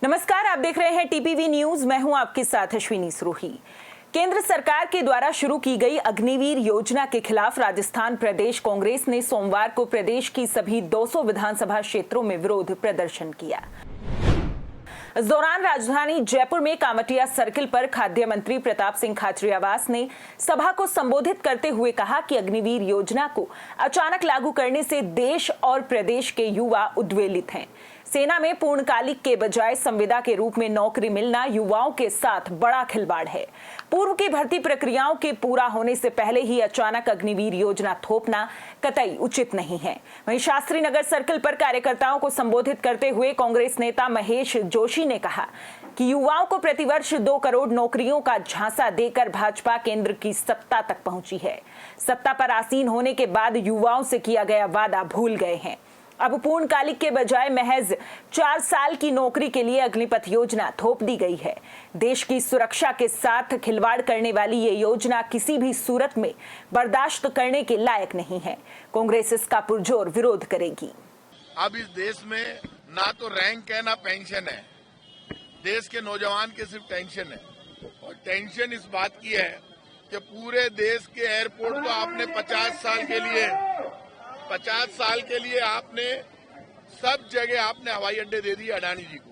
नमस्कार, आप देख रहे हैं टीपीवी न्यूज। मैं हूं आपके साथ अश्विनी सुरोही। केंद्र सरकार के द्वारा शुरू की गई अग्निवीर योजना के खिलाफ राजस्थान प्रदेश कांग्रेस ने सोमवार को प्रदेश की सभी 200 विधानसभा क्षेत्रों में विरोध प्रदर्शन किया। इस दौरान राजधानी जयपुर में कामटिया सर्किल पर खाद्य मंत्री प्रताप सिंह खाचरियावास ने सभा को संबोधित करते हुए कहा कि अग्निवीर योजना को अचानक लागू करने से देश और प्रदेश के युवा उद्वेलित हैं। सेना में पूर्णकालिक के बजाय संविदा के रूप में नौकरी मिलना युवाओं के साथ बड़ा खिलवाड़ है। पूर्व की भर्ती प्रक्रियाओं के पूरा होने से पहले ही अचानक अग्निवीर योजना थोपना कतई उचित नहीं है। वहीं शास्त्री नगर सर्किल पर कार्यकर्ताओं को संबोधित करते हुए कांग्रेस नेता महेश जोशी ने कहा कि युवाओं को प्रतिवर्ष 2 करोड़ नौकरियों का झांसा देकर भाजपा केंद्र की सत्ता तक पहुंची है। सत्ता पर आसीन होने के बाद युवाओं से किया गया वादा भूल गए हैं। अब पूर्णकालिक के बजाय महज 4 साल की नौकरी के लिए अग्निपथ योजना थोप दी गई है। देश की सुरक्षा के साथ खिलवाड़ करने वाली ये योजना किसी भी सूरत में बर्दाश्त करने के लायक नहीं है। कांग्रेस इसका पुरजोर विरोध करेगी। अब इस देश में ना तो रैंक है ना पेंशन है। देश के नौजवान के सिर्फ टेंशन है, और टेंशन इस बात की है कि पूरे देश के एयरपोर्ट तो आपने 50 साल के लिए आपने सब जगह आपने हवाई अड्डे दे दिए अडानी जी को।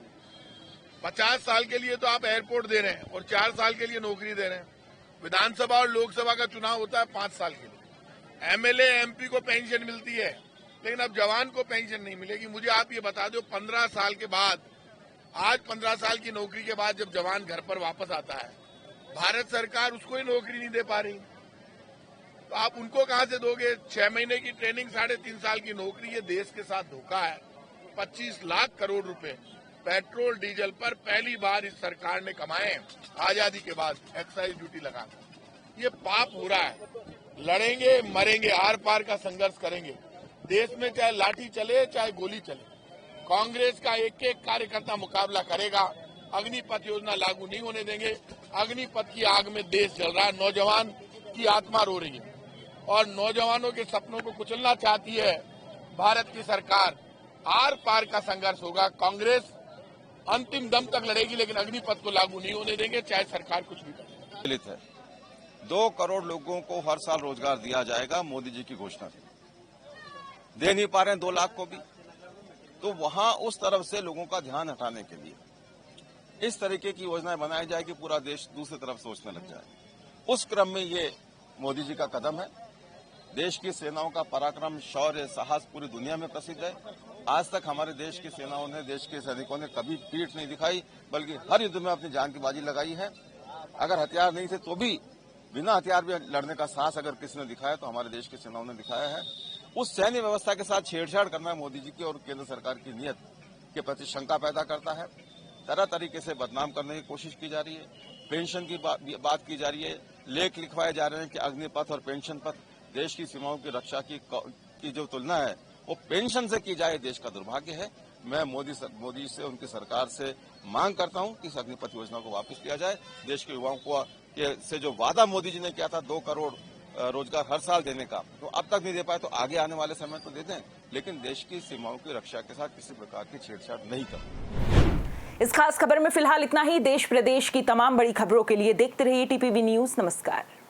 50 साल के लिए तो आप एयरपोर्ट दे रहे हैं और 4 साल के लिए नौकरी दे रहे हैं। विधानसभा और लोकसभा का चुनाव होता है 5 साल के लिए। एमएलए एमपी को पेंशन मिलती है, लेकिन अब जवान को पेंशन नहीं मिलेगी। मुझे आप ये बता दो, 15 साल के बाद, आज 15 साल की नौकरी के बाद जब जवान घर पर वापस आता है, भारत सरकार उसको ही नौकरी नहीं दे पा रही, तो आप उनको कहां से दोगे? 6 महीने की ट्रेनिंग, 3.5 साल की नौकरी, ये देश के साथ धोखा है। 25 लाख करोड़ रुपए पेट्रोल डीजल पर पहली बार इस सरकार ने कमाए आजादी के बाद एक्साइज ड्यूटी लगाकर। ये पाप हो रहा है। लड़ेंगे मरेंगे, आर पार का संघर्ष करेंगे। देश में चाहे लाठी चले चाहे गोली चले, कांग्रेस का एक एक कार्यकर्ता मुकाबला करेगा। अग्निपथ योजना लागू नहीं होने देंगे। अग्निपथ की आग में देश जल रहा है, नौजवान की आत्मा रो रही है और नौजवानों के सपनों को कुचलना चाहती है भारत की सरकार। आर पार का संघर्ष होगा। कांग्रेस अंतिम दम तक लड़ेगी, लेकिन अग्निपथ को लागू नहीं होने देंगे, चाहे सरकार कुछ भी करे। 2 करोड़ लोगों को हर साल रोजगार दिया जाएगा, मोदी जी की घोषणा थी। दे नहीं पा रहे हैं 2 लाख को भी, तो वहां उस तरफ से लोगों का ध्यान हटाने के लिए इस तरीके की योजनाएं बनाई जाए कि पूरा देश दूसरी तरफ सोचने लग जाए। उस क्रम में ये मोदी जी का कदम है। देश की सेनाओं का पराक्रम, शौर्य, साहस पूरी दुनिया में प्रसिद्ध है। आज तक हमारे देश की सेनाओं ने, देश के सैनिकों ने कभी पीठ नहीं दिखाई, बल्कि हर युद्ध में अपनी जान की बाजी लगाई है। अगर हथियार नहीं थे तो भी बिना हथियार भी लड़ने का साहस अगर किसी ने दिखाया तो हमारे देश की सेनाओं ने दिखाया है। उस सैन्य व्यवस्था के साथ छेड़छाड़ करना मोदी जी की और केंद्र सरकार की नीयत के प्रति शंका पैदा करता है। तरह तरीके से बदनाम करने की कोशिश की जा रही है। पेंशन की बात की जा रही है। लेख लिखवाए जा रहे हैं कि अग्निपथ और पेंशन पथ देश की सीमाओं की रक्षा की जो तुलना है वो पेंशन से की जाए, देश का दुर्भाग्य है। मैं मोदी से, उनकी सरकार से मांग करता हूं कि इस अग्निपथ योजना को वापस लिया जाए। देश के युवाओं को से जो वादा मोदी जी ने किया था 2 करोड़ रोजगार हर साल देने का, तो अब तक नहीं दे पाए, तो आगे आने वाले समय तो दे दें, लेकिन देश की सीमाओं की रक्षा के साथ किसी प्रकार की छेड़छाड़ नहीं करें। इस खास खबर में फिलहाल इतना ही। देश प्रदेश की तमाम बड़ी खबरों के लिए देखते रहिए टीपीवी न्यूज। नमस्कार।